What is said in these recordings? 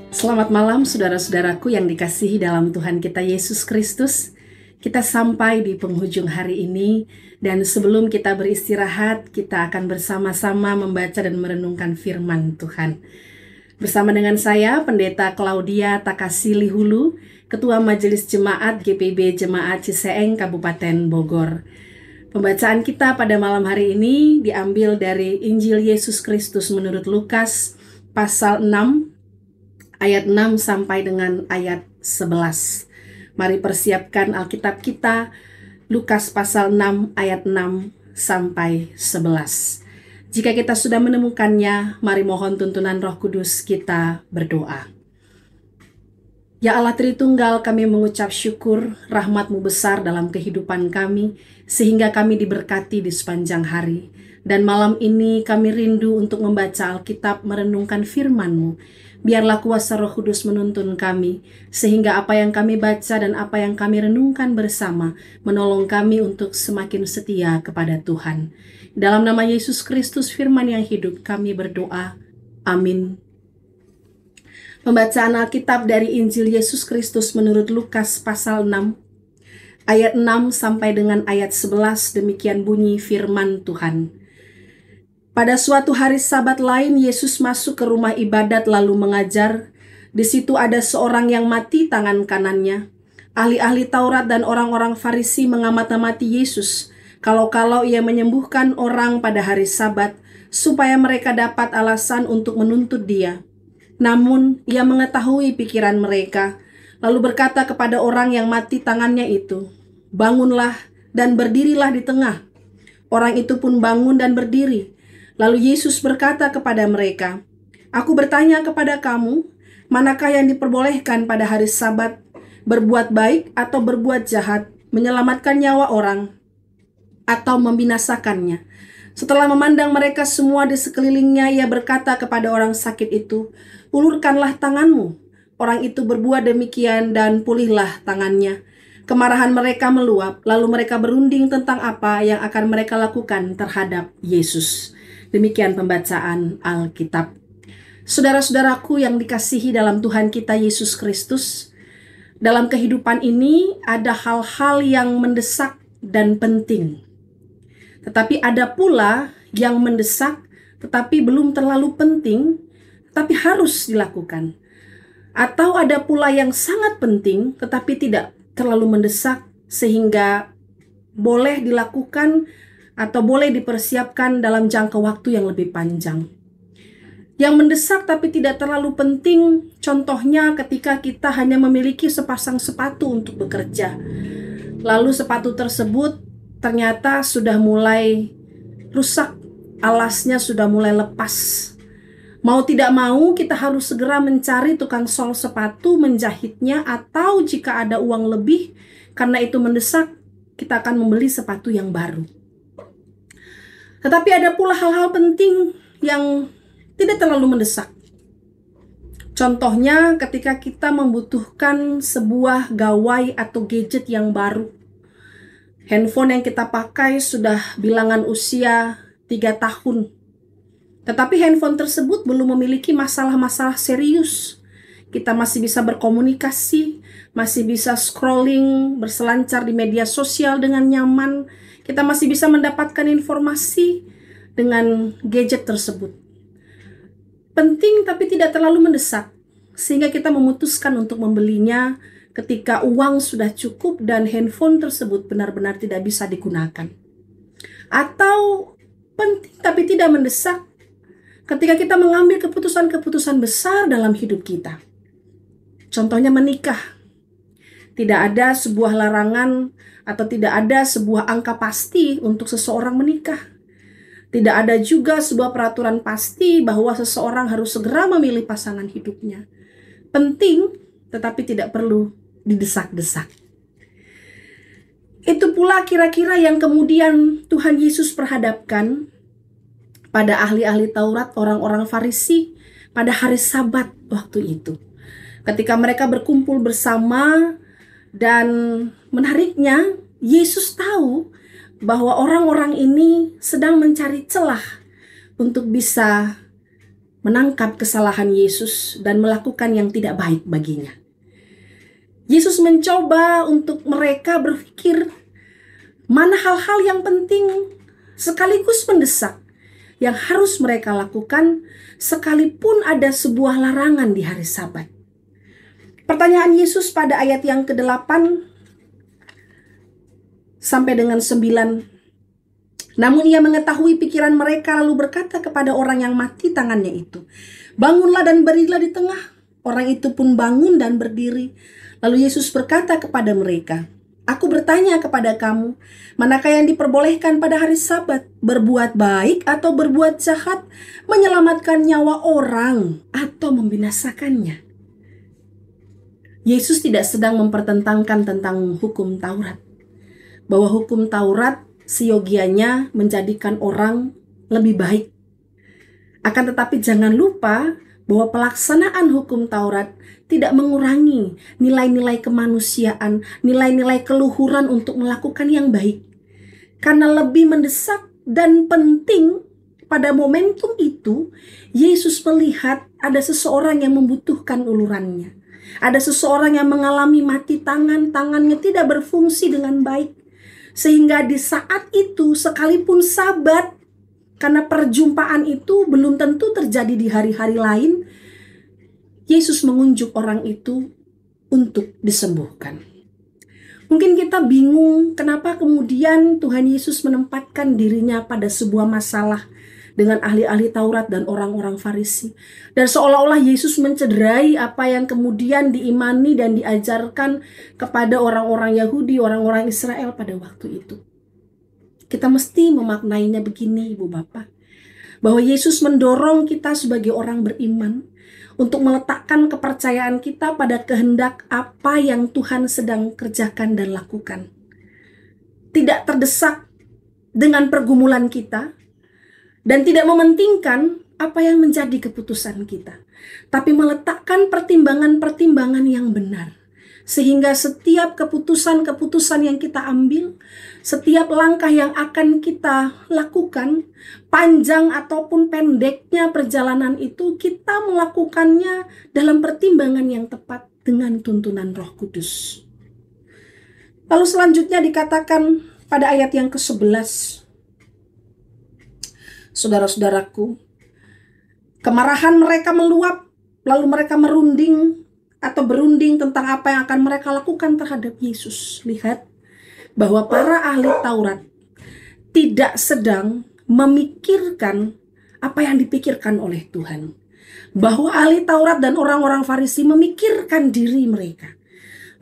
Selamat malam saudara-saudaraku yang dikasihi dalam Tuhan kita Yesus Kristus. Kita sampai di penghujung hari ini dan sebelum kita beristirahat, kita akan bersama-sama membaca dan merenungkan firman Tuhan. Bersama dengan saya, Pendeta Claudia Takasili Hulu, Ketua Majelis Jemaat GPB Jemaat Ciseeng Kabupaten Bogor. Pembacaan kita pada malam hari ini diambil dari Injil Yesus Kristus menurut Lukas pasal 6 ayat 6 sampai dengan ayat 11. Mari persiapkan Alkitab kita, Lukas pasal 6 ayat 6 sampai 11. Jika kita sudah menemukannya, mari mohon tuntunan Roh Kudus, kita berdoa. Ya Allah Tritunggal, kami mengucap syukur rahmat-Mu besar dalam kehidupan kami, sehingga kami diberkati di sepanjang hari. Dan malam ini kami rindu untuk membaca Alkitab, merenungkan firman-Mu. Biarlah kuasa Roh Kudus menuntun kami, sehingga apa yang kami baca dan apa yang kami renungkan bersama, menolong kami untuk semakin setia kepada Tuhan. Dalam nama Yesus Kristus, firman yang hidup, kami berdoa. Amin. Pembacaan Alkitab dari Injil Yesus Kristus menurut Lukas pasal 6, ayat 6 sampai dengan ayat 11, demikian bunyi firman Tuhan. Pada suatu hari Sabat lain, Yesus masuk ke rumah ibadat lalu mengajar. Di situ ada seorang yang mati tangan kanannya. Ahli-ahli Taurat dan orang-orang Farisi mengamati Yesus, kalau-kalau ia menyembuhkan orang pada hari Sabat, supaya mereka dapat alasan untuk menuntut dia. Namun ia mengetahui pikiran mereka, lalu berkata kepada orang yang mati tangannya itu, "Bangunlah dan berdirilah di tengah." Orang itu pun bangun dan berdiri. Lalu Yesus berkata kepada mereka, "Aku bertanya kepada kamu, manakah yang diperbolehkan pada hari Sabat, berbuat baik atau berbuat jahat, menyelamatkan nyawa orang, atau membinasakannya?" Setelah memandang mereka semua di sekelilingnya, ia berkata kepada orang sakit itu, "Ulurkanlah tanganmu." Orang itu berbuat demikian dan pulihlah tangannya. Kemarahan mereka meluap, lalu mereka berunding tentang apa yang akan mereka lakukan terhadap Yesus. Demikian pembacaan Alkitab. Saudara-saudaraku yang dikasihi dalam Tuhan kita Yesus Kristus, dalam kehidupan ini ada hal-hal yang mendesak dan penting. Tetapi ada pula yang mendesak tetapi belum terlalu penting, tetapi harus dilakukan. Atau ada pula yang sangat penting tetapi tidak terlalu mendesak sehingga boleh dilakukan atau boleh dipersiapkan dalam jangka waktu yang lebih panjang. Yang mendesak tapi tidak terlalu penting, contohnya ketika kita hanya memiliki sepasang sepatu untuk bekerja. Lalu sepatu tersebut ternyata sudah mulai rusak, alasnya sudah mulai lepas. Mau tidak mau kita harus segera mencari tukang sol sepatu, menjahitnya, atau jika ada uang lebih karena itu mendesak, kita akan membeli sepatu yang baru. Tetapi ada pula hal-hal penting yang tidak terlalu mendesak. Contohnya ketika kita membutuhkan sebuah gawai atau gadget yang baru. Handphone yang kita pakai sudah bilangan usia 3 tahun. Tetapi handphone tersebut belum memiliki masalah-masalah serius. Kita masih bisa berkomunikasi, masih bisa scrolling, berselancar di media sosial dengan nyaman. Kita masih bisa mendapatkan informasi dengan gadget tersebut. Penting tapi tidak terlalu mendesak, sehingga kita memutuskan untuk membelinya ketika uang sudah cukup dan handphone tersebut benar-benar tidak bisa digunakan. Atau penting tapi tidak mendesak ketika kita mengambil keputusan-keputusan besar dalam hidup kita. Contohnya menikah. Tidak ada sebuah larangan atau tidak ada sebuah angka pasti untuk seseorang menikah. Tidak ada juga sebuah peraturan pasti bahwa seseorang harus segera memilih pasangan hidupnya. Penting tetapi tidak perlu didesak-desak. Itu pula kira-kira yang kemudian Tuhan Yesus perhadapkan pada ahli-ahli Taurat, orang-orang Farisi pada hari Sabat waktu itu. Ketika mereka berkumpul bersama, dan menariknya Yesus tahu bahwa orang-orang ini sedang mencari celah untuk bisa menangkap kesalahan Yesus dan melakukan yang tidak baik baginya. Yesus mencoba untuk mereka berpikir mana hal-hal yang penting sekaligus mendesak yang harus mereka lakukan sekalipun ada sebuah larangan di hari Sabat. Pertanyaan Yesus pada ayat yang ke-8 sampai dengan 9. Namun ia mengetahui pikiran mereka lalu berkata kepada orang yang mati tangannya itu, "Bangunlah dan berdirilah di tengah." Orang itu pun bangun dan berdiri. Lalu Yesus berkata kepada mereka, "Aku bertanya kepada kamu, manakah yang diperbolehkan pada hari Sabat? Berbuat baik atau berbuat jahat? Menyelamatkan nyawa orang atau membinasakannya?" Yesus tidak sedang mempertentangkan tentang hukum Taurat, bahwa hukum Taurat seyogianya menjadikan orang lebih baik. Akan tetapi jangan lupa bahwa pelaksanaan hukum Taurat tidak mengurangi nilai-nilai kemanusiaan, nilai-nilai keluhuran untuk melakukan yang baik. Karena lebih mendesak dan penting pada momentum itu, Yesus melihat ada seseorang yang membutuhkan ulurannya. Ada seseorang yang mengalami mati tangannya tidak berfungsi dengan baik. Sehingga di saat itu sekalipun Sabat, karena perjumpaan itu belum tentu terjadi di hari-hari lain, Yesus mengunjuk orang itu untuk disembuhkan. Mungkin kita bingung kenapa kemudian Tuhan Yesus menempatkan dirinya pada sebuah masalah dengan ahli-ahli Taurat dan orang-orang Farisi. Dan seolah-olah Yesus mencederai apa yang kemudian diimani dan diajarkan kepada orang-orang Yahudi, orang-orang Israel pada waktu itu. Kita mesti memaknainya begini, Ibu Bapak, bahwa Yesus mendorong kita sebagai orang beriman untuk meletakkan kepercayaan kita pada kehendak apa yang Tuhan sedang kerjakan dan lakukan. Tidak terdesak dengan pergumulan kita, dan tidak mementingkan apa yang menjadi keputusan kita, tapi meletakkan pertimbangan-pertimbangan yang benar. Sehingga setiap keputusan-keputusan yang kita ambil, setiap langkah yang akan kita lakukan, panjang ataupun pendeknya perjalanan itu, kita melakukannya dalam pertimbangan yang tepat dengan tuntunan Roh Kudus. Lalu selanjutnya dikatakan pada ayat yang ke-11, saudara-saudaraku, kemarahan mereka meluap, lalu mereka berunding tentang apa yang akan mereka lakukan terhadap Yesus. Lihat bahwa para ahli Taurat tidak sedang memikirkan apa yang dipikirkan oleh Tuhan. Bahwa ahli Taurat dan orang-orang Farisi memikirkan diri mereka,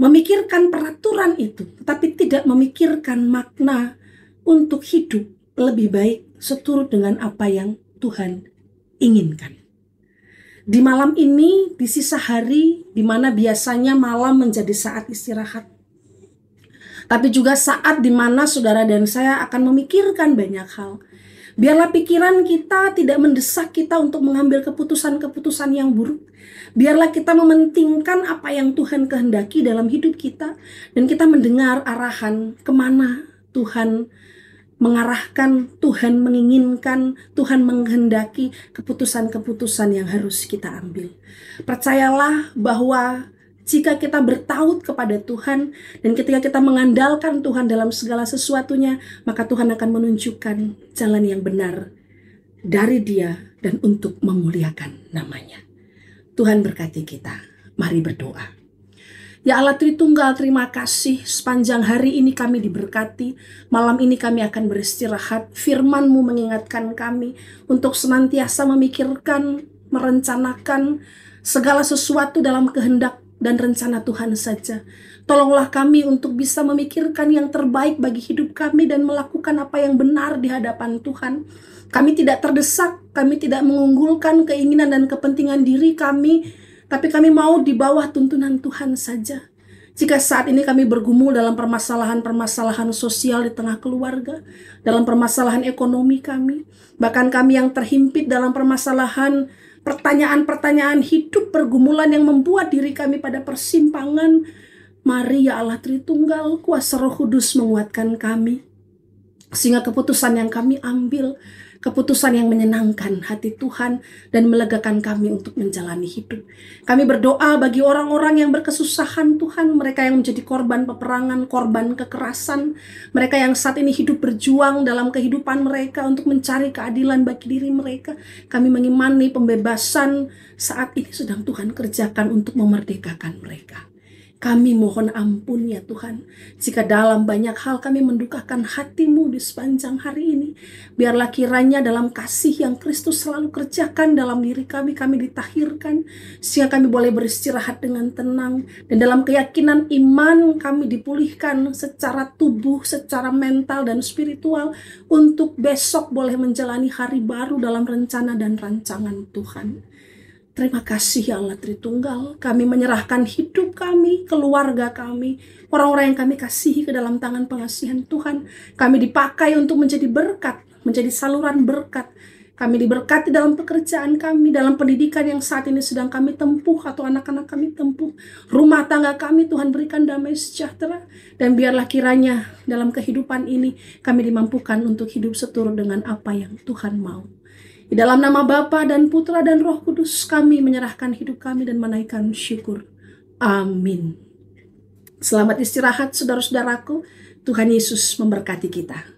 memikirkan peraturan itu, tapi tidak memikirkan makna untuk hidup lebih baik seturut dengan apa yang Tuhan inginkan. Di malam ini, di sisa hari, di mana biasanya malam menjadi saat istirahat, tapi juga saat di mana saudara dan saya akan memikirkan banyak hal. Biarlah pikiran kita tidak mendesak kita untuk mengambil keputusan-keputusan yang buruk. Biarlah kita mementingkan apa yang Tuhan kehendaki dalam hidup kita, dan kita mendengar arahan kemana Tuhan mengarahkan, Tuhan menginginkan, Tuhan menghendaki keputusan-keputusan yang harus kita ambil. Percayalah bahwa jika kita bertaut kepada Tuhan dan ketika kita mengandalkan Tuhan dalam segala sesuatunya, maka Tuhan akan menunjukkan jalan yang benar dari Dia dan untuk memuliakan namanya. Tuhan berkati kita. Mari berdoa. Ya Allah Tritunggal, terima kasih sepanjang hari ini kami diberkati. Malam ini kami akan beristirahat. Firman-Mu mengingatkan kami untuk senantiasa memikirkan, merencanakan segala sesuatu dalam kehendak dan rencana Tuhan saja. Tolonglah kami untuk bisa memikirkan yang terbaik bagi hidup kami dan melakukan apa yang benar di hadapan Tuhan. Kami tidak terdesak, kami tidak mengunggulkan keinginan dan kepentingan diri kami, tapi kami mau di bawah tuntunan Tuhan saja. Jika saat ini kami bergumul dalam permasalahan-permasalahan sosial di tengah keluarga, dalam permasalahan ekonomi kami, bahkan kami yang terhimpit dalam permasalahan pertanyaan-pertanyaan hidup, pergumulan yang membuat diri kami pada persimpangan, mari ya Allah Tritunggal, kuasa Roh Kudus menguatkan kami, sehingga keputusan yang kami ambil keputusan yang menyenangkan hati Tuhan dan melegakan kami untuk menjalani hidup. Kami berdoa bagi orang-orang yang berkesusahan Tuhan, mereka yang menjadi korban peperangan, korban kekerasan, mereka yang saat ini hidup berjuang dalam kehidupan mereka untuk mencari keadilan bagi diri mereka. Kami mengimani pembebasan saat ini sedang Tuhan kerjakan untuk memerdekakan mereka. Kami mohon ampun ya Tuhan, jika dalam banyak hal kami mendukakan hati-Mu di sepanjang hari ini. Biarlah kiranya dalam kasih yang Kristus selalu kerjakan dalam diri kami ditahirkan, sehingga kami boleh beristirahat dengan tenang, dan dalam keyakinan iman kami dipulihkan secara tubuh, secara mental dan spiritual, untuk besok boleh menjalani hari baru dalam rencana dan rancangan Tuhan. Terima kasih ya Allah Tritunggal, kami menyerahkan hidup kami, keluarga kami, orang-orang yang kami kasihi ke dalam tangan pengasihan Tuhan. Kami dipakai untuk menjadi berkat, menjadi saluran berkat. Kami diberkati dalam pekerjaan kami, dalam pendidikan yang saat ini sedang kami tempuh atau anak-anak kami tempuh. Rumah tangga kami Tuhan berikan damai sejahtera, dan biarlah kiranya dalam kehidupan ini kami dimampukan untuk hidup seturut dengan apa yang Tuhan mau. Di dalam nama Bapa dan Putra dan Roh Kudus kami menyerahkan hidup kami dan menaikkan syukur. Amin. Selamat istirahat saudara-saudaraku. Tuhan Yesus memberkati kita.